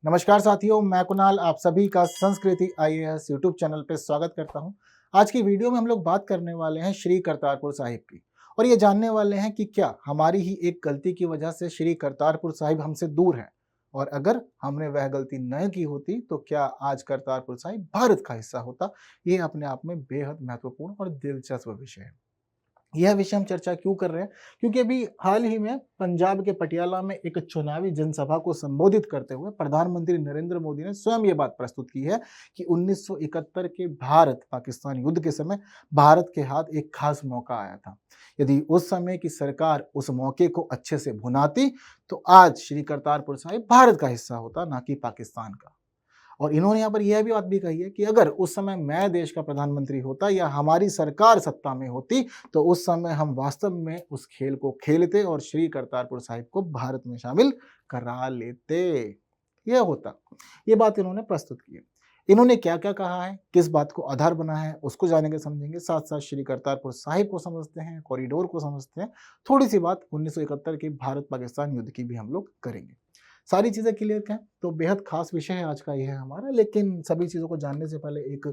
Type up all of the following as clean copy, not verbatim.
नमस्कार साथियों, मैं कुणाल आप सभी का संस्कृति आईएएस यूट्यूब चैनल पे स्वागत करता हूं। आज की वीडियो में हम लोग बात करने वाले हैं श्री करतारपुर साहिब की और ये जानने वाले हैं कि क्या हमारी ही एक गलती की वजह से श्री करतारपुर साहिब हमसे दूर है और अगर हमने वह गलती न की होती तो क्या आज करतारपुर साहिब भारत का हिस्सा होता। ये अपने आप में बेहद महत्वपूर्ण और दिलचस्प विषय है। यह विषय हम चर्चा क्यों कर रहे हैं? क्योंकि अभी हाल ही में पंजाब के पटियाला में एक चुनावी जनसभा को संबोधित करते हुए प्रधानमंत्री नरेंद्र मोदी ने स्वयं ये बात प्रस्तुत की है कि 1971 के भारत पाकिस्तान युद्ध के समय भारत के हाथ एक खास मौका आया था। यदि उस समय की सरकार उस मौके को अच्छे से भुनाती तो आज श्री करतारपुर साहिब भारत का हिस्सा होता, ना कि पाकिस्तान का। और इन्होंने यहाँ पर यह भी बात भी कही है कि अगर उस समय मैं देश का प्रधानमंत्री होता या हमारी सरकार सत्ता में होती तो उस समय हम वास्तव में उस खेल को खेलते और श्री करतारपुर साहिब को भारत में शामिल करा लेते। यह होता। ये बात इन्होंने प्रस्तुत की है। इन्होंने क्या क्या कहा है, किस बात को आधार बना है, उसको जानेंगे समझेंगे। साथ साथ श्री करतारपुर साहिब को समझते हैं, कॉरिडोर को समझते हैं। थोड़ी सी बात 1971 के भारत पाकिस्तान युद्ध की भी हम लोग करेंगे। सारी चीज़ें क्लियर हैं तो बेहद खास विषय है आज का यह हमारा। लेकिन सभी चीज़ों को जानने से पहले एक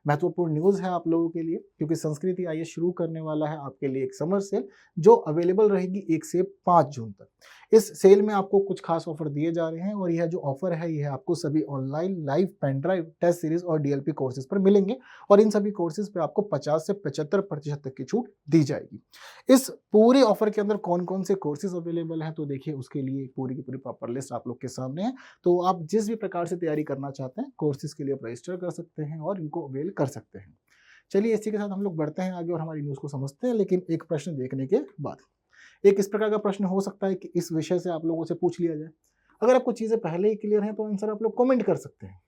महत्वपूर्ण न्यूज़ है आप लोगों के लिए, क्योंकि संस्कृति आइए शुरू करने वाला है आपके लिए एक समर सेल जो अवेलेबल रहेगी 1 से 5 जून तक। इस सेल में आपको कुछ खास ऑफर दिए जा रहे हैं और यह जो ऑफर है यह आपको सभी online live pen drive test series और डीएलपी कोर्सेज पर मिलेंगे और इन सभी कोर्सेज पर आपको 50 से 75% तक की छूट दी जाएगी। इस पूरे ऑफर के अंदर कौन कौन से कोर्सेज अवेलेबल हैं तो देखिए उसके लिए पूरी की पूरी प्रॉपर लिस्ट आप लोग के सामने है। तो आप जिस भी प्रकार से तैयारी करना चाहते हैं कोर्सेज के लिए आप रजिस्टर कर सकते हैं और इनको अवेल कर सकते हैं। चलिए इसी के साथ हम लोग बढ़ते हैं आगे और हमारी न्यूज़ को समझते हैं। लेकिन एक प्रश्न देखने के बाद, एक इस प्रकार का प्रश्न हो सकता है कि इस विषय से आप लोगों से पूछ लिया जाए। अगर आपको चीज़ें पहले ही क्लियर हैं तो आंसर आप लोग कमेंट कर सकते हैं।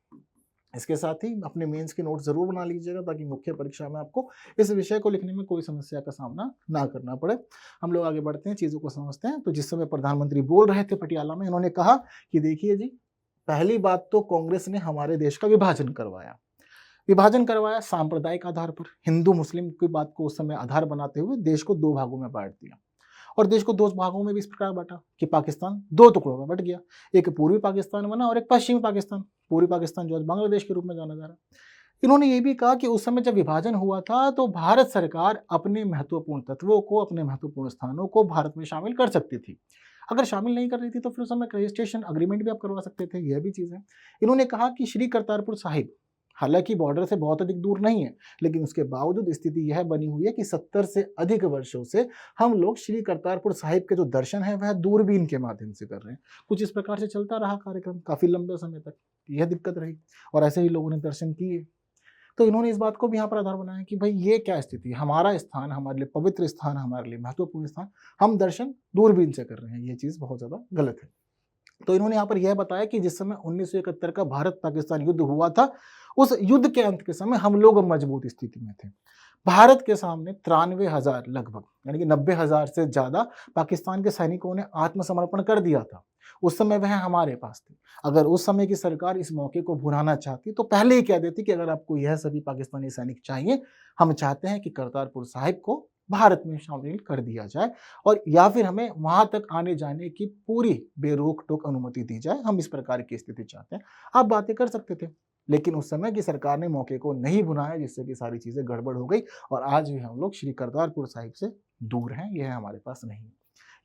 इसके साथ ही अपने मेंस के नोट जरूर बना लीजिएगा ताकि मुख्य परीक्षा में आपको इस विषय को लिखने में कोई समस्या का सामना ना करना पड़े। हम लोग आगे बढ़ते हैं, चीज़ों को समझते हैं। तो जिस समय प्रधानमंत्री बोल रहे थे पटियाला में, इन्होंने कहा कि देखिए जी, पहली बात तो कांग्रेस ने हमारे देश का विभाजन करवाया। विभाजन करवाया सांप्रदायिक आधार पर, हिंदू मुस्लिम की बात को उस समय आधार बनाते हुए देश को 2 भागों में बांट दिया और देश को 2 भागों में भी इस प्रकार बांटा कि पाकिस्तान 2 टुकड़ों में बट गया। एक पूर्वी पाकिस्तान बना और एक पश्चिमी पाकिस्तान। पूर्वी पाकिस्तान जो आज बांग्लादेश के रूप में जाना जा रहा है। इन्होंने ये भी कहा कि उस समय जब विभाजन हुआ था तो भारत सरकार अपने महत्वपूर्ण तत्वों को, अपने महत्वपूर्ण स्थानों को भारत में शामिल कर सकती थी। अगर शामिल नहीं कर रही थी तो फिर उस समय रजिस्ट्रेशन अग्रीमेंट भी आप करवा सकते थे। यह भी चीज़ है। इन्होंने कहा कि श्री करतारपुर साहिब हालांकि बॉर्डर से बहुत अधिक दूर नहीं है, लेकिन उसके बावजूद स्थिति यह बनी हुई है कि 70 से अधिक वर्षों से हम लोग श्री करतारपुर साहिब के जो दर्शन है वह दूरबीन के माध्यम से कर रहे हैं। कुछ इस प्रकार से चलता रहा कार्यक्रम काफी लंबे समय तक। यह दिक्कत रही और ऐसे ही लोगों ने दर्शन किए। तो इन्होंने इस बात को भी यहाँ पर आधार बनाया कि भाई ये क्या स्थिति है, हमारा स्थान, हमारे लिए पवित्र स्थान, हमारे लिए महत्वपूर्ण स्थान, हम दर्शन दूरबीन से कर रहे हैं। ये चीज बहुत ज्यादा गलत है। तो इन्होंने यहाँ पर यह बताया कि जिस समय 1971 का भारत पाकिस्तान युद्ध हुआ था, उस युद्ध के अंत के समय हम लोग मजबूत स्थिति में थे। भारत के सामने 93,000 लगभग यानी कि 90,000 से ज्यादा पाकिस्तान के सैनिकों ने आत्मसमर्पण कर दिया था। उस समय वह हमारे पास थे। अगर उस समय की सरकार इस मौके को भुनाना चाहती तो पहले ही कह देती कि अगर आपको यह सभी पाकिस्तानी सैनिक चाहिए, हम चाहते हैं कि करतारपुर साहिब को भारत में शामिल कर दिया जाए और या फिर हमें वहां तक आने जाने की पूरी बेरोक टोक अनुमति दी जाए, हम इस प्रकार की स्थिति चाहते हैं। आप बातें कर सकते थे, लेकिन उस समय की सरकार ने मौके को नहीं भुनाया जिससे कि सारी चीजें गड़बड़ हो गई और आज भी हम लोग श्री करतारपुर साहिब से दूर हैं, यह हमारे पास नहीं है।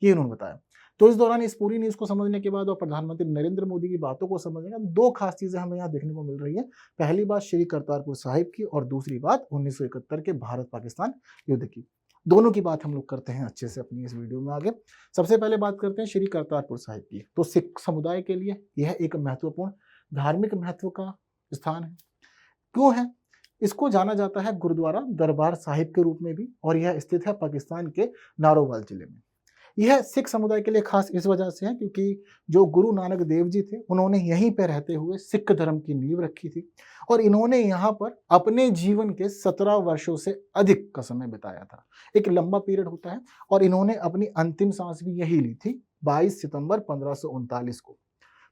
ये उन्होंने बताया। तो इस दौरान इस पूरी न्यूज को समझने के बाद और प्रधानमंत्री नरेंद्र मोदी की बातों को समझने का 2 खास चीजें हमें यहाँ देखने को मिल रही है। पहली बात श्री करतारपुर साहिब की और दूसरी बात 1971 के भारत पाकिस्तान युद्ध की। दोनों की बात हम लोग करते हैं अच्छे से अपनी इस वीडियो में आगे। सबसे पहले बात करते हैं श्री करतारपुर साहिब की। तो सिख समुदाय के लिए यह एक महत्वपूर्ण धार्मिक महत्व का स्थान है। क्यों है? इसको जाना जाता है गुरुद्वारा दरबार साहिब के रूप में भी और यह स्थित है पाकिस्तान के नारोवाल जिले में। यह सिख समुदाय के लिए खास इस वजह से है क्योंकि जो गुरु नानक देव जी थे उन्होंने यहीं पर रहते हुए सिख धर्म की नींव रखी थी और इन्होंने यहाँ पर अपने जीवन के 17 वर्षों से अधिक का समय बिताया था। एक लंबा पीरियड होता है और इन्होंने अपनी अंतिम सांस भी यही ली थी 22 सितंबर 1539 को।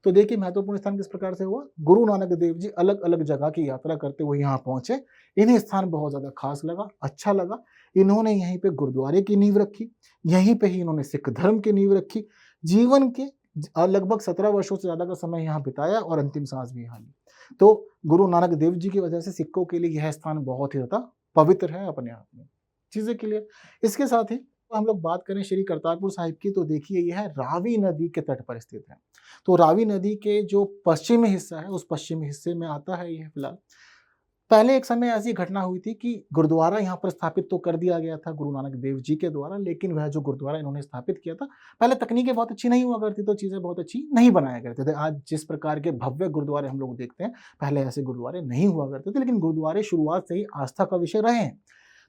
तो देखिए महत्वपूर्ण स्थान किस प्रकार से हुआ। गुरु नानक देव जी अलग अलग जगह की यात्रा करते हुए यहाँ पहुंचे। इन्हें स्थान बहुत ज्यादा खास लगा, अच्छा लगा। इन्होंने यहीं पे गुरुद्वारे की नींव रखी, यहीं पे ही इन्होंने सिख धर्म की नींव रखी। जीवन के लगभग 17 वर्षों से ज़्यादा का समय यहाँ बिताया और अंतिम सांस भी यहाँ ली। तो गुरु नानक देव जी की वजह से सिखों के लिए यह स्थान बहुत ही ज़्यादा पवित्र है अपने आप में। चीज़ें क्लियर। इसके साथ ही हम लोग बात करें श्री करतारपुर साहिब की, तो देखिए यह रावी नदी के तट पर स्थित है। तो रावी नदी के जो पश्चिमी हिस्सा है, उस पश्चिमी हिस्से में आता है यह फिलहाल। पहले एक समय ऐसी घटना हुई थी कि गुरुद्वारा यहाँ पर स्थापित तो कर दिया गया था गुरु नानक देव जी के द्वारा, लेकिन वह जो गुरुद्वारा इन्होंने स्थापित किया था, पहले तकनीकें बहुत अच्छी नहीं हुआ करती, तो चीज़ें बहुत अच्छी नहीं बनाया करते थे। आज जिस प्रकार के भव्य गुरुद्वारे हम लोग देखते हैं, पहले ऐसे गुरुद्वारे नहीं हुआ करते थे, लेकिन गुरुद्वारे शुरुआत से ही आस्था का विषय रहे हैं।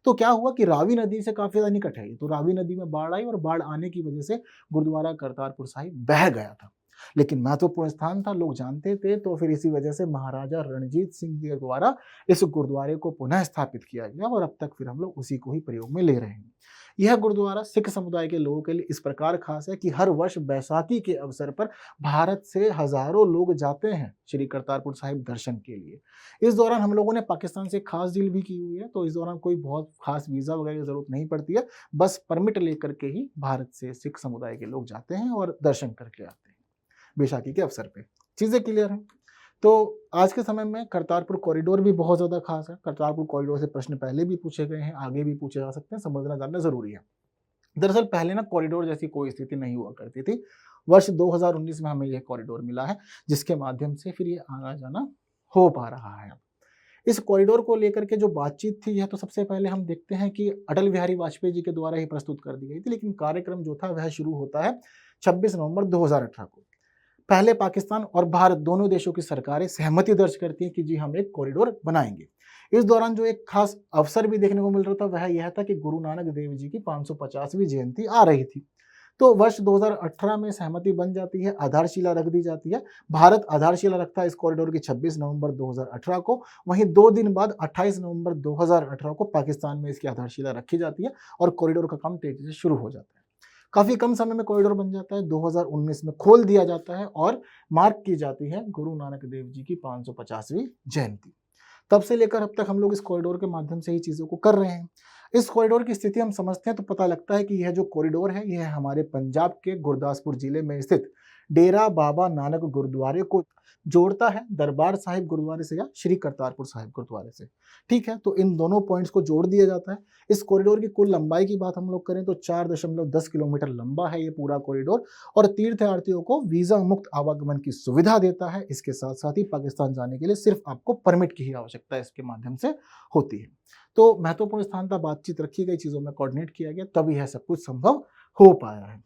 तो क्या हुआ कि रावी नदी से काफ़ी ज़्यादा निकट है ये, तो रावी नदी में बाढ़ आई और बाढ़ आने की वजह से गुरुद्वारा करतारपुर साहिब बह गया था। लेकिन महत्वपूर्ण स्थान था, लोग जानते थे, तो फिर इसी वजह से महाराजा रणजीत सिंह के द्वारा इस गुरुद्वारे को पुनः स्थापित किया गया और अब तक फिर हम लोग उसी को ही प्रयोग में ले रहे हैं। यह गुरुद्वारा सिख समुदाय के लोगों के लिए इस प्रकार खास है कि हर वर्ष बैसाखी के अवसर पर भारत से हजारों लोग जाते हैं श्री करतारपुर साहिब दर्शन के लिए। इस दौरान हम लोगों ने पाकिस्तान से खास डील भी की हुई है, तो इस दौरान कोई बहुत खास वीज़ा वगैरह की ज़रूरत नहीं पड़ती है, बस परमिट लेकर के ही भारत से सिख समुदाय के लोग जाते हैं और दर्शन करके आते हैं बैसाखी के अवसर पे। चीज़ें क्लियर हैं। तो आज के समय में करतारपुर कॉरिडोर भी बहुत ज़्यादा खास है। करतारपुर कॉरिडोर से प्रश्न पहले भी पूछे गए हैं, आगे भी पूछे जा सकते हैं, समझना जानना ज़रूरी है। दरअसल पहले ना कॉरिडोर जैसी कोई स्थिति नहीं हुआ करती थी। वर्ष 2019 में हमें यह कॉरिडोर मिला है, जिसके माध्यम से फिर ये आना-जाना हो पा रहा है। इस कॉरिडोर को लेकर के जो बातचीत थी, यह तो सबसे पहले हम देखते हैं कि अटल बिहारी वाजपेयी जी के द्वारा ही प्रस्तुत कर दी गई थी, लेकिन कार्यक्रम जो था वह शुरू होता है 26 नवंबर 2018 को। पहले पाकिस्तान और भारत दोनों देशों की सरकारें सहमति दर्ज करती हैं कि जी हम एक कॉरिडोर बनाएंगे। इस दौरान जो एक खास अवसर भी देखने को मिल रहा था वह यह था कि गुरु नानक देव जी की 550वीं जयंती आ रही थी। तो वर्ष 2018 में सहमति बन जाती है, आधारशिला रख दी जाती है। भारत आधारशिला रखता है इस कॉरिडोर की 26 नवंबर 2018 को। वहीं 2 दिन बाद 28 नवंबर 2018 को पाकिस्तान में इसकी आधारशिला रखी जाती है और कॉरिडोर का काम तेजी से शुरू हो जाता है। काफ़ी कम समय में कॉरिडोर बन जाता है, 2019 में खोल दिया जाता है और मार्क की जाती है गुरु नानक देव जी की 550वीं जयंती। तब से लेकर अब तक हम लोग इस कॉरिडोर के माध्यम से ही चीज़ों को कर रहे हैं। इस कॉरिडोर की स्थिति हम समझते हैं तो पता लगता है कि यह जो कॉरिडोर है, यह हमारे पंजाब के गुरदासपुर जिले में स्थित डेरा बाबा नानक गुरुद्वारे को जोड़ता है दरबार साहिब गुरुद्वारे से या श्री करतारपुर साहिब गुरुद्वारे से। ठीक है, तो इन दोनों पॉइंट्स को जोड़ दिया जाता है। इस कॉरिडोर की कुल लंबाई की बात हम लोग करें तो 4.10 किलोमीटर लंबा है ये पूरा कॉरिडोर और तीर्थयात्रियों को वीज़ा मुक्त आवागमन की सुविधा देता है। इसके साथ साथ ही पाकिस्तान जाने के लिए सिर्फ आपको परमिट की ही आवश्यकता इसके माध्यम से होती है। तो महत्वपूर्ण स्थान था, बातचीत रखी गई, चीज़ों में कोऑर्डिनेट किया गया, तभी यह सब कुछ संभव हो पाया है।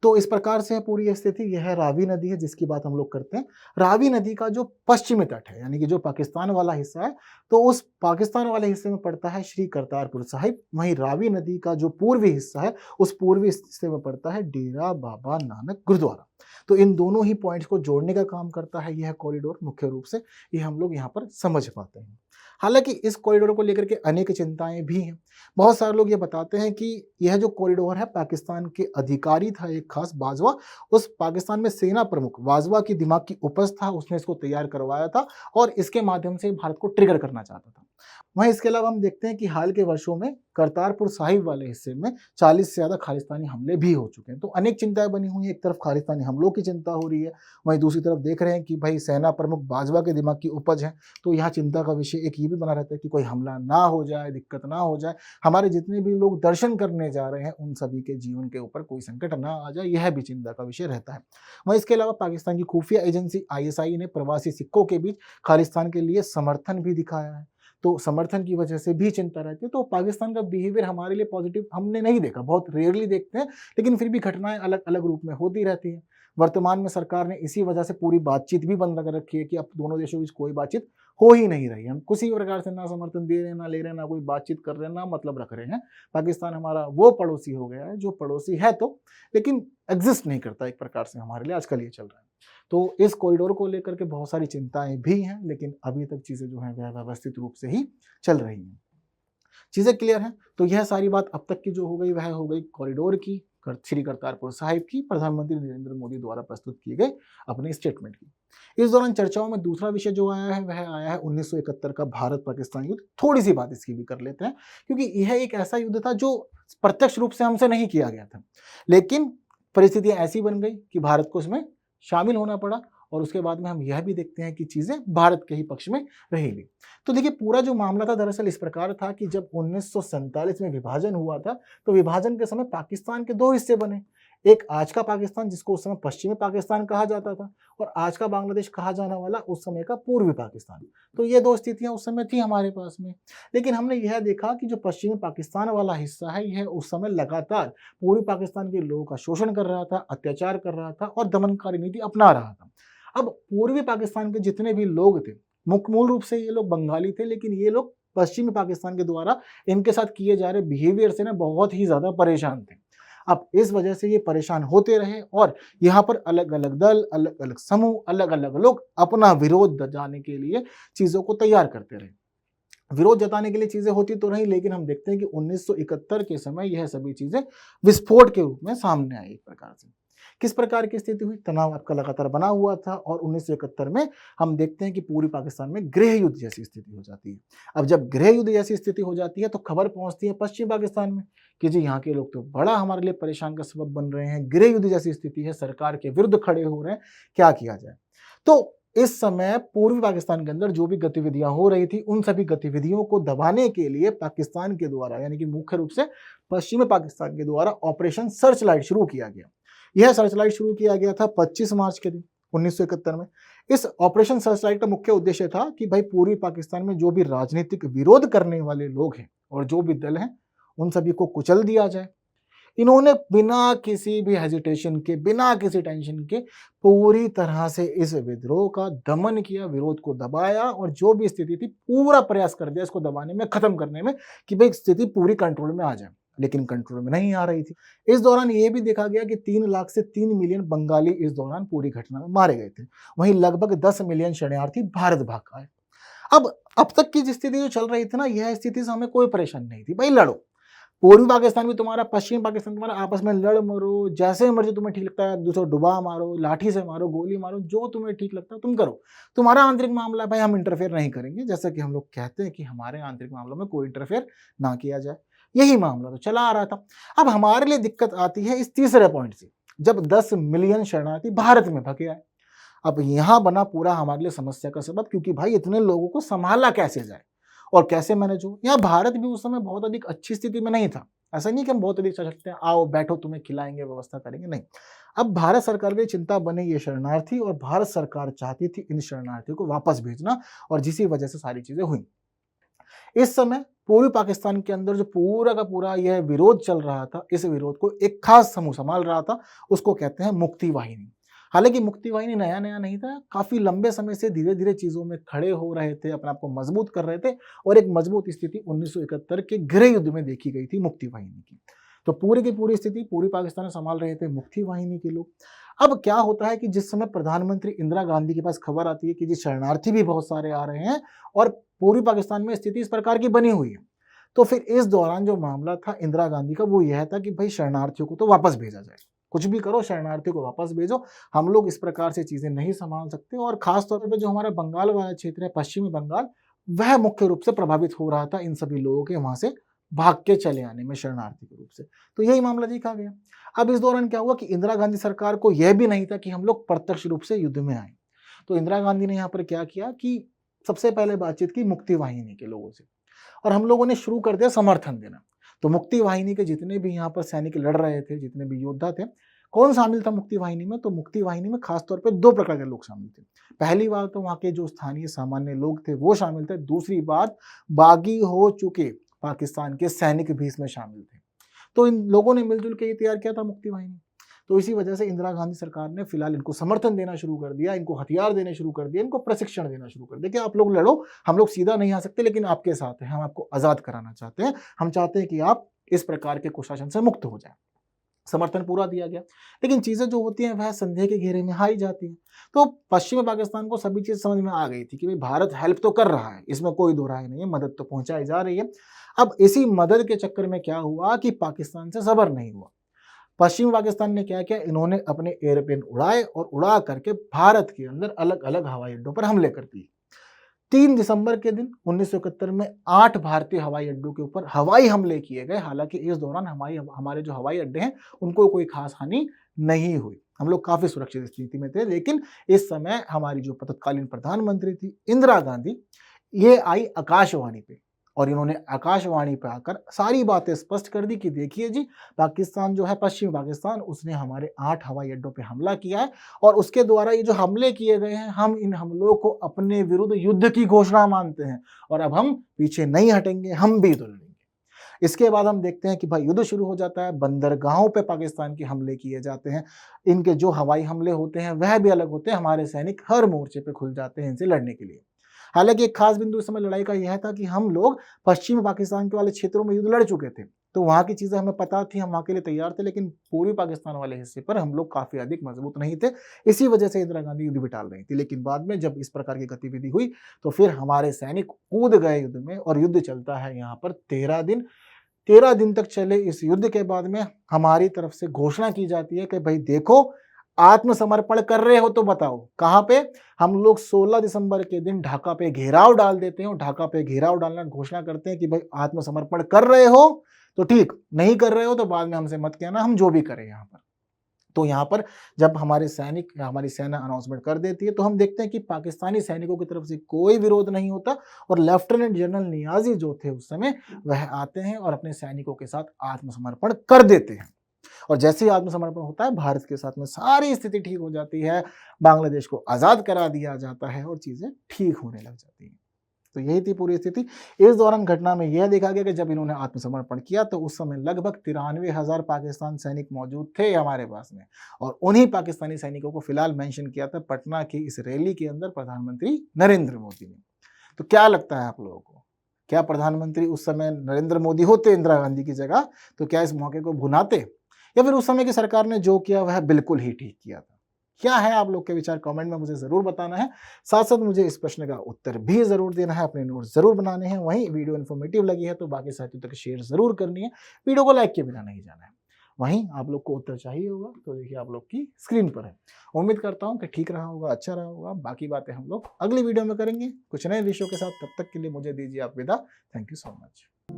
तो इस प्रकार से है पूरी स्थिति। यह रावी नदी है जिसकी बात हम लोग करते हैं। रावी नदी का जो पश्चिमी तट है, यानी कि जो पाकिस्तान वाला हिस्सा है, तो उस पाकिस्तान वाले हिस्से में पड़ता है श्री करतारपुर साहिब। वहीं रावी नदी का जो पूर्वी हिस्सा है, उस पूर्वी हिस्से में पड़ता है डेरा बाबा नानक गुरुद्वारा। तो इन दोनों ही पॉइंट्स को जोड़ने का काम करता है यह कॉरिडोर मुख्य रूप से, ये हम लोग यहाँ पर समझ पाते हैं। हालांकि इस कॉरिडोर को लेकर के अनेक चिंताएं भी हैं। बहुत सारे लोग ये बताते हैं कि यह जो कॉरिडोर है, पाकिस्तान के अधिकारी था एक खास बाजवा, उस पाकिस्तान में सेना प्रमुख बाजवा की दिमाग की उपज था, उसने इसको तैयार करवाया था और इसके माध्यम से भारत को ट्रिगर करना चाहता था। वहीं इसके अलावा हम देखते हैं कि हाल के वर्षों में करतारपुर साहिब वाले हिस्से में 40 से ज़्यादा खालिस्तानी हमले भी हो चुके हैं। तो अनेक चिंताएं बनी हुई हैं। एक तरफ खालिस्तानी हमलों की चिंता हो रही है, वहीं दूसरी तरफ देख रहे हैं कि भाई सेना प्रमुख बाजवा के दिमाग की उपज है। तो यहाँ चिंता का विषय एक ये भी बना रहता है कि कोई हमला ना हो जाए, दिक्कत ना हो जाए, हमारे जितने भी लोग दर्शन करने जा रहे हैं उन सभी के जीवन के ऊपर कोई संकट ना आ जाए, यह भी चिंता का विषय रहता है। वहीं इसके अलावा पाकिस्तान की खुफिया एजेंसी ISI ने प्रवासी सिखों के बीच खालिस्तान के लिए समर्थन भी दिखाया है, तो समर्थन की वजह से भी चिंता रहती है। तो पाकिस्तान का बिहेवियर हमारे लिए पॉजिटिव हमने नहीं देखा, बहुत रेयरली देखते हैं, लेकिन फिर भी घटनाएं अलग अलग रूप में होती रहती हैं। वर्तमान में सरकार ने इसी वजह से पूरी बातचीत भी बंद कर रखी है कि अब दोनों देशों के बीच कोई बातचीत हो ही नहीं रही है। हम किसी प्रकार से ना समर्थन दे रहे हैं, ना ले रहे हैं, ना कोई बातचीत कर रहे हैं, ना मतलब रख रहे हैं। पाकिस्तान हमारा वो पड़ोसी हो गया है जो पड़ोसी है तो, लेकिन एग्जिस्ट नहीं करता एक प्रकार से हमारे लिए आजकल ये चल रहा है। तो इस कॉरिडोर को लेकर के बहुत सारी चिंताएं भी हैं, लेकिन अभी तक चीज़ें जो हैं वह व्यवस्थित रूप से ही चल रही हैं। चीज़ें क्लियर हैं। तो यह सारी बात अब तक की जो हो गई वह हो गई कॉरिडोर की, श्री करतारपुर साहिब की, प्रधानमंत्री नरेंद्र मोदी द्वारा प्रस्तुत किए गए अपने स्टेटमेंट की। इस दौरान चर्चाओं में दूसरा विषय जो आया है वह आया है 1971 का भारत पाकिस्तान युद्ध। थोड़ी सी बात इसकी भी कर लेते हैं, क्योंकि यह एक ऐसा युद्ध था जो प्रत्यक्ष रूप से हमसे नहीं किया गया था, लेकिन परिस्थितियां ऐसी बन गई कि भारत को इसमें शामिल होना पड़ा और उसके बाद में हम यह भी देखते हैं कि चीजें भारत के ही पक्ष में रहेगी। तो देखिए पूरा जो मामला था दरअसल इस प्रकार था कि जब 1947 में विभाजन हुआ था तो विभाजन के समय पाकिस्तान के दो हिस्से बने। एक आज का पाकिस्तान जिसको उस समय पश्चिमी पाकिस्तान कहा जाता था और आज का बांग्लादेश कहा जाने वाला उस समय का पूर्वी पाकिस्तान। तो ये दो स्थितियां उस समय थी हमारे पास में। लेकिन हमने यह देखा कि जो पश्चिमी पाकिस्तान वाला हिस्सा है यह उस समय लगातार पूर्वी पाकिस्तान के लोगों का शोषण कर रहा था, अत्याचार कर रहा था और दमनकारी नीति अपना रहा था। अब पूर्वी पाकिस्तान के जितने भी लोग थे, मूल रूप से ये लोग बंगाली थे, लेकिन ये लोग पश्चिमी पाकिस्तान के द्वारा इनके साथ किए जा रहे बिहेवियर से ना बहुत ही ज्यादा परेशान थे। अब इस वजह से ये परेशान होते रहे और यहाँ पर अलग अलग दल, अलग अलग समूह, अलग अलग लोग अपना विरोध जताने के लिए चीजों को तैयार करते रहे। विरोध जताने के लिए चीजें होती तो नहीं, लेकिन हम देखते हैं कि 1971 के समय यह सभी चीजें विस्फोट के रूप में सामने आई। एक प्रकार से किस प्रकार की स्थिति हुई, तनाव आपका लगातार बना हुआ था और 1971 में हम देखते हैं कि पूरी पाकिस्तान में गृह युद्ध जैसी स्थिति हो जाती है। अब जब गृह युद्ध जैसी स्थिति हो जाती है तो खबर पहुंचती है पश्चिम पाकिस्तान में कि जी यहाँ के लोग तो बड़ा हमारे लिए परेशान का सबब बन रहे हैं, गृह युद्ध जैसी स्थिति है, सरकार के विरुद्ध खड़े हो रहे हैं, क्या किया जाए। तो इस समय पूर्वी पाकिस्तान के अंदर जो भी गतिविधियां हो रही थी उन सभी गतिविधियों को दबाने के लिए पाकिस्तान के द्वारा यानी कि मुख्य रूप से पश्चिमी पाकिस्तान के द्वारा ऑपरेशन सर्च लाइट शुरू किया गया। यह सर्च लाइट शुरू किया गया था 25 मार्च के दिन 1971 में। इस ऑपरेशन सर्च लाइट का मुख्य उद्देश्य था कि भाई पूर्वी पाकिस्तान में जो भी राजनीतिक विरोध करने वाले लोग हैं और जो भी दल हैं उन सभी को कुचल दिया जाए। इन्होंने बिना किसी भी हेजिटेशन के, बिना किसी टेंशन के पूरी तरह से इस विद्रोह का दमन किया, विरोध को दबाया और जो भी स्थिति थी पूरा प्रयास कर दिया इसको दबाने में, खत्म करने में कि भाई स्थिति पूरी कंट्रोल में आ जाए, लेकिन कंट्रोल में नहीं आ रही थी। इस दौरान ये भी देखा गया कि 3 लाख से 3 मिलियन बंगाली इस दौरान पूरी घटना में मारे गए थे। वहीं लगभग 10 मिलियन शरणार्थी भारत भाग आए। अब तक की स्थिति जो चल रही थी ना, यह स्थिति से हमें कोई परेशानी नहीं थी। भाई लड़ो, पूर्वी पाकिस्तान भी तुम्हारा, पश्चिम पाकिस्तान तुम्हारा, आपस में लड़ मरो, जैसे मर्जी तुम्हें ठीक लगता है, दूसरों डुबा मारो, लाठी से मारो, गोली मारो, जो तुम्हें ठीक लगता है तुम करो, तुम्हारा आंतरिक मामला है भाई, हम इंटरफेयर नहीं करेंगे। जैसा कि हम लोग कहते हैं कि हमारे आंतरिक मामलों में कोई इंटरफेयर ना किया जाए, यही मामला तो चला आ रहा था। अब हमारे लिए दिक्कत आती है इस तीसरे पॉइंट से, जब 10 मिलियन शरणार्थी भारत में भगे आए। अब यहां बना पूरा हमारे लिए समस्या का सबब, क्योंकि भाई इतने लोगों को संभाला कैसे जाए और कैसे मैनेज हो। यहाँ भारत भी उस समय बहुत अधिक अच्छी स्थिति में नहीं था। ऐसा नहीं कि हम बहुत अधिक सोच सकते हैं आओ बैठो तुम्हें खिलाएंगे, व्यवस्था करेंगे, नहीं। अब भारत सरकार की चिंता बनी ये शरणार्थी और भारत सरकार चाहती थी इन शरणार्थियों को वापस भेजना और जिसी वजह से सारी चीजें हुई। इस समय पूर्वी पाकिस्तान के अंदर जो पूरा का पूरा यह विरोध चल रहा था, इस विरोध को एक खास समूह संभाल रहा था, उसको कहते हैं मुक्ति वाहिनी। हालांकि मुक्ति वाहिनी नया नया नहीं था, काफी लंबे समय से धीरे धीरे चीजों में खड़े हो रहे थे, अपने आप को मजबूत कर रहे थे और एक मजबूत स्थिति 1971 के गृह युद्ध में देखी गई थी मुक्ति वाहिनी की। तो पूरी की पूरी स्थिति पूर्वी पाकिस्तान में संभाल रहे थे मुक्ति वाहिनी के लोग। अब क्या होता है कि जिस समय प्रधानमंत्री इंदिरा गांधी के पास खबर आती है कि जी शरणार्थी भी बहुत सारे आ रहे हैं और पूर्वी पाकिस्तान में स्थिति इस प्रकार की बनी हुई है, तो फिर इस दौरान जो मामला था इंदिरा गांधी का वो यह था कि भाई शरणार्थियों को तो वापस भेजा जाए, कुछ भी करो शरणार्थियों को वापस भेजो, हम लोग इस प्रकार से चीजें नहीं संभाल सकते। और खास तौर पे जो हमारा बंगाल वाला क्षेत्र है, पश्चिमी बंगाल, वह मुख्य रूप से प्रभावित हो रहा था इन सभी लोगों के वहां से भाग के चले आने में शरणार्थी के रूप से। तो यही मामला देखा गया। अब इस दौरान क्या हुआ कि इंदिरा गांधी सरकार को यह भी नहीं था कि हम लोग प्रत्यक्ष रूप से युद्ध में आए, तो इंदिरा गांधी ने यहाँ पर क्या किया कि सबसे पहले बातचीत की मुक्ति वाहिनी के लोगों से और हम लोगों ने शुरू कर दिया समर्थन देना। तो मुक्ति वाहिनी के जितने भी यहाँ पर सैनिक लड़ रहे थे, जितने भी योद्धा थे, कौन शामिल था मुक्ति वाहिनी में? तो मुक्ति वाहिनी में खासतौर पर 2 प्रकार के लोग शामिल थे। पहली बात तो वहाँ के जो स्थानीय सामान्य लोग थे वो शामिल थे। दूसरी बात, बागी हो चुके पाकिस्तान के सैनिक भी इसमें शामिल थे। तो इन लोगों ने मिलजुल के ये तैयार किया था मुक्ति वाहिनी। तो इसी वजह से इंदिरा गांधी सरकार ने फिलहाल इनको समर्थन देना शुरू कर दिया, इनको हथियार देने शुरू कर दिया, इनको प्रशिक्षण देना शुरू कर दिया कि आप लोग लड़ो, हम लोग सीधा नहीं आ सकते लेकिन आपके साथ हैं, हम आपको आजाद कराना चाहते हैं, हम चाहते हैं कि आप इस प्रकार के कुशासन से मुक्त हो जाए। समर्थन पूरा दिया गया, लेकिन चीजें जो होती हैं वह संदेह के घेरे में आई जाती हैं। तो पश्चिमी पाकिस्तान को सभी चीज समझ में आ गई थी कि भाई भारत हेल्प तो कर रहा है, इसमें कोई दो राय नहीं है, मदद तो पहुंचाई जा रही है। अब इसी मदद के चक्कर में क्या हुआ कि पाकिस्तान से सबर नहीं हुआ। पश्चिमी पाकिस्तान ने क्या किया, इन्होंने अपने एयरप्लेन उड़ाए और उड़ा करके भारत के अंदर अलग अलग हवाई अड्डों पर हमले कर दिए। 3 दिसंबर के दिन 1971 में 8 भारतीय हवाई अड्डों के ऊपर हवाई हमले किए गए। हालांकि इस दौरान हमारे जो हवाई अड्डे हैं उनको कोई खास हानि नहीं हुई, हम लोग काफी सुरक्षित स्थिति में थे। लेकिन इस समय हमारी जो तत्कालीन प्रधानमंत्री थी इंदिरा गांधी, ये आई आकाशवाणी पे और इन्होंने आकाशवाणी पे आकर सारी बातें स्पष्ट कर दी कि देखिए जी, पाकिस्तान जो है, पश्चिमी पाकिस्तान, उसने हमारे 8 हवाई अड्डों पे हमला किया है और उसके द्वारा ये जो हमले किए गए हैं, हम इन हमलों को अपने विरुद्ध युद्ध की घोषणा मानते हैं और अब हम पीछे नहीं हटेंगे, हम भी युद्ध लड़ेंगे। इसके बाद हम देखते हैं कि भाई युद्ध शुरू हो जाता है, बंदरगाहों पे पाकिस्तान के हमले किए जाते हैं। इनके जो हवाई हमले होते हैं वह भी अलग होते हैं, हमारे सैनिक हर मोर्चे पे खुल जाते हैं इनसे लड़ने के लिए। हालांकि एक खास बिंदु इस समय लड़ाई का यह था कि हम लोग पश्चिमी पाकिस्तान के वाले क्षेत्रों में युद्ध लड़ चुके थे, तो वहाँ की चीज़ें हमें पता थी, हम वहाँ के लिए तैयार थे। लेकिन पूर्वी पाकिस्तान वाले हिस्से पर हम लोग काफ़ी अधिक मजबूत नहीं थे, इसी वजह से इंदिरा गांधी युद्ध भी टाल रही थी। लेकिन बाद में जब इस प्रकार की गतिविधि हुई तो फिर हमारे सैनिक कूद गए युद्ध में और युद्ध चलता है यहाँ पर 13 दिन। 13 दिन तक चले इस युद्ध के बाद में हमारी तरफ से घोषणा की जाती है कि भाई देखो, आत्मसमर्पण कर रहे हो तो बताओ कहाँ पे। हम लोग 16 दिसंबर के दिन ढाका पे घेराव डाल देते हैं और ढाका पे घेराव डालना घोषणा करते हैं कि भाई आत्मसमर्पण कर रहे हो तो ठीक, नहीं कर रहे हो तो बाद में हमसे मत कहना, हम जो भी करें यहाँ पर। तो यहाँ पर जब हमारे सैनिक, हमारी सेना अनाउंसमेंट कर देती है तो हम देखते हैं कि पाकिस्तानी सैनिकों की तरफ से कोई विरोध नहीं होता और लेफ्टिनेंट जनरल नियाजी जो थे उस समय, वह आते हैं और अपने सैनिकों के साथ आत्मसमर्पण कर देते हैं। और जैसे ही आत्मसमर्पण होता है, भारत के साथ में सारी स्थिति ठीक हो जाती है, बांग्लादेश को आज़ाद करा दिया जाता है और चीज़ें ठीक होने लग जाती हैं। तो यही थी पूरी स्थिति। इस दौरान घटना में यह देखा गया कि जब इन्होंने आत्मसमर्पण किया तो उस समय लगभग 93,000 पाकिस्तान सैनिक मौजूद थे हमारे पास में, और उन्हीं पाकिस्तानी सैनिकों को फिलहाल मेंशन किया था पटना की इस रैली के अंदर प्रधानमंत्री नरेंद्र मोदी ने। तो क्या लगता है आप लोगों को, क्या प्रधानमंत्री उस समय नरेंद्र मोदी होते इंदिरा गांधी की जगह तो क्या इस मौके को भुनाते, या फिर उस समय की सरकार ने जो किया वह बिल्कुल ही ठीक किया था? क्या है आप लोग के विचार, कमेंट में मुझे जरूर बताना है। साथ साथ मुझे इस प्रश्न का उत्तर भी जरूर देना है, अपने नोट जरूर बनाने हैं। वहीं वीडियो इन्फॉर्मेटिव लगी है तो बाकी साथियों तक शेयर जरूर करनी है, वीडियो को लाइक के बिना नहीं जाना है। वहीं आप लोग को उत्तर चाहिए होगा तो देखिए आप लोग की स्क्रीन पर है। उम्मीद करता हूँ कि ठीक रहा होगा, अच्छा रहा होगा। बाकी बातें हम लोग अगली वीडियो में करेंगे कुछ नए विषयों के साथ। तब तक के लिए मुझे दीजिए आप विदा। Thank you so much.